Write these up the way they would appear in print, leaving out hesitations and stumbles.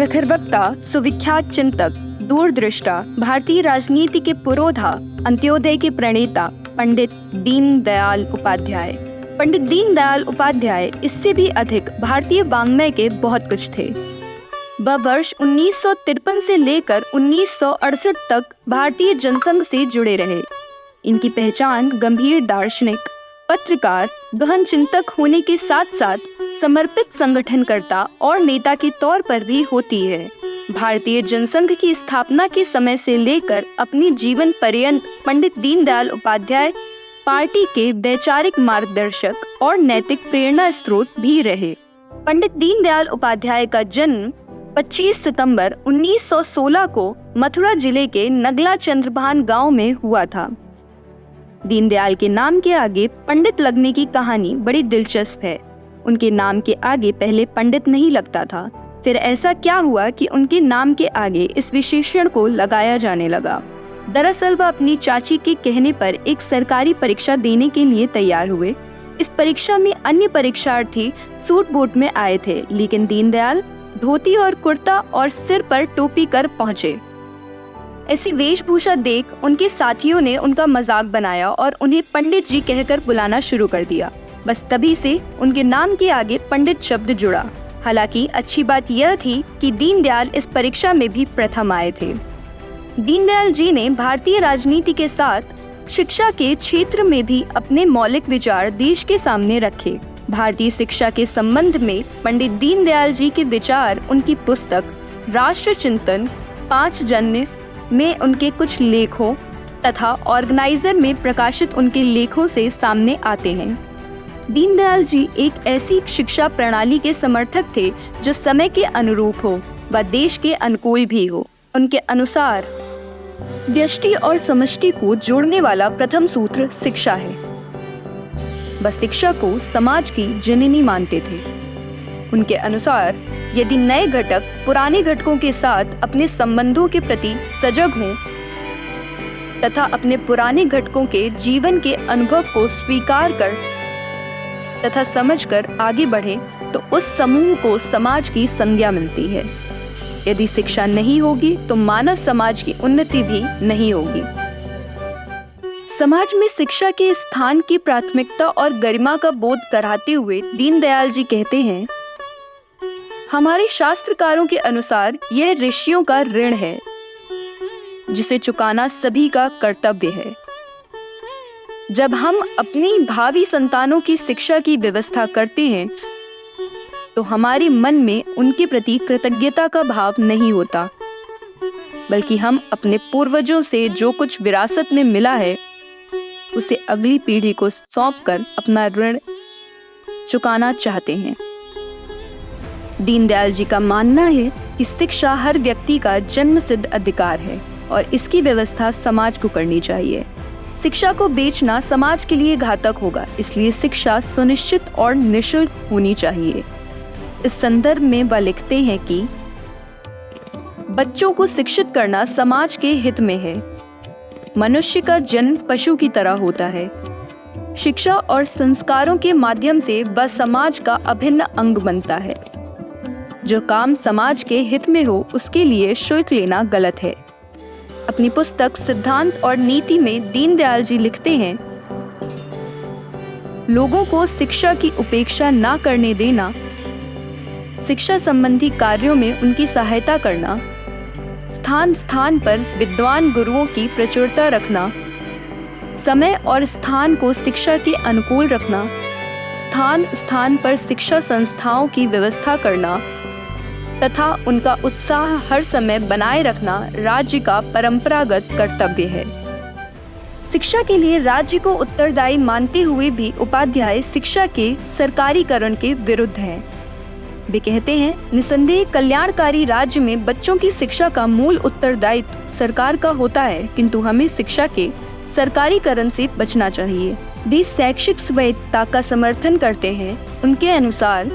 प्रखर सुविख्यात चिंतक, दूरदृष्टा, भारतीय राजनीति के पुरोधा, अंत्योदय के प्रणेता पंडित दीनदयाल उपाध्याय। पंडित दीनदयाल उपाध्याय इससे भी अधिक भारतीय वाङ्मय के बहुत कुछ थे। वह वर्ष 1953 से लेकर 1968 तक भारतीय जनसंघ से जुड़े रहे। इनकी पहचान गंभीर दार्शनिक, पत्रकार, गहन चिंतक होने के साथ साथ समर्पित संगठनकर्ता और नेता के तौर पर भी होती है। भारतीय जनसंघ की स्थापना के समय से लेकर अपनी जीवन पर्यंत पंडित दीनदयाल उपाध्याय पार्टी के वैचारिक मार्गदर्शक और नैतिक प्रेरणा स्रोत भी रहे। पंडित दीनदयाल उपाध्याय का जन्म 25 सितंबर 1916 को मथुरा जिले के नगला चंद्रभान गांव में हुआ था। दीनदयाल के नाम के आगे पंडित लगने की कहानी बड़ी दिलचस्प है। उनके नाम के आगे पहले पंडित नहीं लगता था, फिर ऐसा क्या हुआ कि उनके नाम के आगे इस विशेषण को लगाया जाने लगा। दरअसल वह अपनी चाची के कहने पर एक सरकारी परीक्षा देने के लिए तैयार हुए। इस परीक्षा में अन्य परीक्षार्थी सूट बूट में आए थे, लेकिन दीनदयाल धोती और कुर्ता और सिर पर टोपी कर पहुंचे। ऐसी वेशभूषा देख उनके साथियों ने उनका मजाक बनाया और उन्हें पंडित जी कहकर बुलाना शुरू कर दिया। बस तभी से उनके नाम के आगे पंडित शब्द जुड़ा। हालांकि अच्छी बात यह थी कि दीनदयाल इस परीक्षा में भी प्रथम आए थे। दीनदयाल जी ने भारतीय राजनीति के साथ शिक्षा के क्षेत्र में भी अपने मौलिक विचार देश के सामने रखे। भारतीय शिक्षा के संबंध में पंडित दीनदयाल जी के विचार उनकी पुस्तक राष्ट्र चिंतन 5 जन्य में उनके कुछ लेखों तथा ऑर्गेनाइजर में प्रकाशित उनके लेखों से सामने आते हैं। दीनदयाल जी एक ऐसी शिक्षा प्रणाली के समर्थक थे जो समय के अनुरूप हो व देश के अनुकूल भी हो। उनके अनुसार व्यष्टि और समष्टि को जोड़ने वाला प्रथम सूत्र शिक्षा है। वह शिक्षा को समाज की जननी मानते थे। उनके अनुसार यदि नए घटक पुराने घटकों के साथ अपने संबंधों के प्रति सजग हों तथा अपने पुराने घटकों के जीवन के अनुभव को स्वीकार कर तथा समझकर आगे बढ़ें तो उस समूह को समाज की संज्ञा मिलती है। यदि शिक्षा नहीं होगी तो मानव समाज की उन्नति भी नहीं होगी। समाज में शिक्षा के स्थान की प्राथमिकता और गरिमा का बोध कराते हुए दीनदयाल जी कहते हैं, हमारे शास्त्रकारों के अनुसार यह ऋषियों का ऋण है जिसे चुकाना सभी का कर्तव्य है। जब हम अपनी भावी संतानों की शिक्षा की व्यवस्था करते हैं तो हमारे मन में उनके प्रति कृतज्ञता का भाव नहीं होता, बल्कि हम अपने पूर्वजों से जो कुछ विरासत में मिला है उसे अगली पीढ़ी को सौंपकर अपना ऋण चुकाना चाहते हैं। दीनदयाल जी का मानना है कि शिक्षा हर व्यक्ति का जन्मसिद्ध अधिकार है और इसकी व्यवस्था समाज को करनी चाहिए। शिक्षा को बेचना समाज के लिए घातक होगा, इसलिए शिक्षा सुनिश्चित और निःशुल्क होनी चाहिए। इस संदर्भ में वह लिखते हैं कि बच्चों को शिक्षित करना समाज के हित में है। मनुष्य का जन्म पशु की तरह होता है। शिक्षा और संस्कारों के माध्यम से वह समाज का अभिन्न अंग बनता है। जो काम समाज के हित में हो उसके लिए शुल्क लेना गलत है। अपनी पुस्तक सिद्धांत और नीति में दीनदयाल जी लिखते हैं, लोगों को शिक्षा की उपेक्षा ना करने देना, शिक्षा संबंधी कार्यों में उनकी सहायता करना, स्थान स्थान पर विद्वान गुरुओं की प्रचुरता रखना, समय और स्थान को शिक्षा के अनुकूल रखना, स्थान स्थान पर शिक्षा संस्थाओं की व्यवस्था करना तथा उनका उत्साह हर समय बनाए रखना राज्य का परंपरागत कर्तव्य है। शिक्षा के लिए राज्य को उत्तरदायी मानते हुए भी उपाध्याय शिक्षा के सरकारीकरण के विरुद्ध हैं। वे कहते हैं, निसंदेह कल्याणकारी राज्य में बच्चों की शिक्षा का मूल उत्तरदायित्व सरकार का होता है, किंतु हमें शिक्षा के सरकारीकरण से बचना चाहिए। वे शैक्षिक स्वायत्तता का समर्थन करते हैं। उनके अनुसार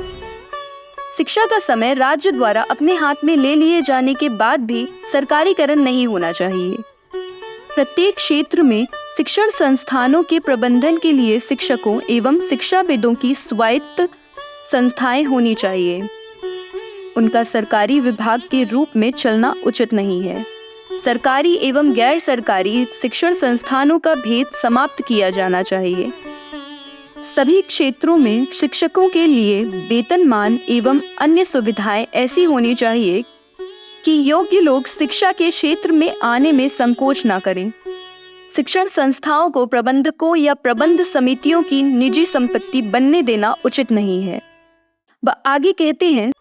शिक्षा का समय राज्य द्वारा अपने हाथ में ले लिए जाने के बाद भी सरकारीकरण नहीं होना चाहिए। प्रत्येक क्षेत्र में शिक्षण संस्थानों के प्रबंधन के लिए शिक्षकों एवं शिक्षाविदों की स्वायत्त संस्थाएं होनी चाहिए। उनका सरकारी विभाग के रूप में चलना उचित नहीं है। सरकारी एवं गैर सरकारी शिक्षण संस्थानों का भेद समाप्त किया जाना चाहिए। सभी क्षेत्रों में शिक्षकों के लिए वेतनमान एवं अन्य सुविधाएं ऐसी होनी चाहिए कि योग्य लोग शिक्षा के क्षेत्र में आने में संकोच न करें। शिक्षण संस्थाओं को प्रबंधकों या प्रबंध समितियों की निजी संपत्ति बनने देना उचित नहीं है। वह आगे कहते हैं,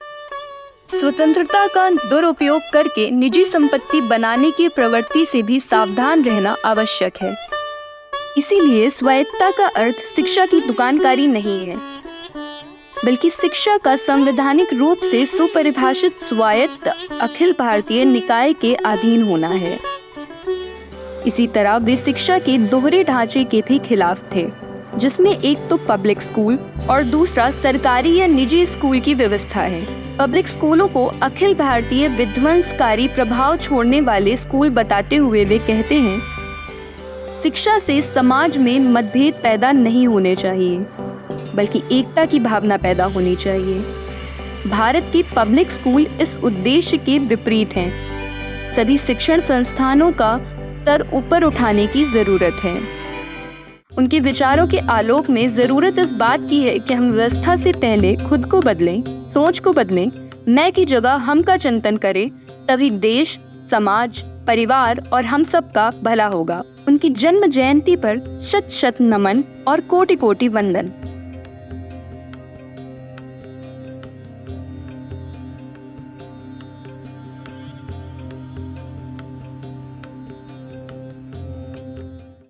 स्वतंत्रता का दुरुपयोग करके निजी संपत्ति बनाने की प्रवृत्ति से भी सावधान रहना आवश्यक है। इसीलिए स्वायत्तता का अर्थ शिक्षा की दुकानकारी नहीं है, बल्कि शिक्षा का संवैधानिक रूप से सुपरिभाषित स्वायत्त अखिल भारतीय निकाय के अधीन होना है। इसी तरह वे शिक्षा के दोहरे ढांचे के भी खिलाफ थे, जिसमें एक तो पब्लिक स्कूल और दूसरा सरकारी या निजी स्कूल की व्यवस्था है। पब्लिक स्कूलों को अखिल भारतीय विध्वंसकारी प्रभाव छोड़ने वाले स्कूल बताते हुए वे कहते हैं, शिक्षा से समाज में मतभेद पैदा नहीं होने चाहिए, बल्कि एकता की भावना पैदा होनी चाहिए। भारत के पब्लिक स्कूल इस उद्देश्य के विपरीत हैं। सभी शिक्षण संस्थानों का स्तर ऊपर उठाने की जरूरत है। उनके विचारों के आलोक में जरूरत इस बात की है कि हम व्यवस्था से पहले खुद को बदलें, सोच को बदलें, मैं की जगह हम का चिंतन करें, तभी देश, समाज, परिवार और हम सब का भला होगा। उनकी जन्म जयंती पर शत शत नमन और कोटि कोटि वंदन।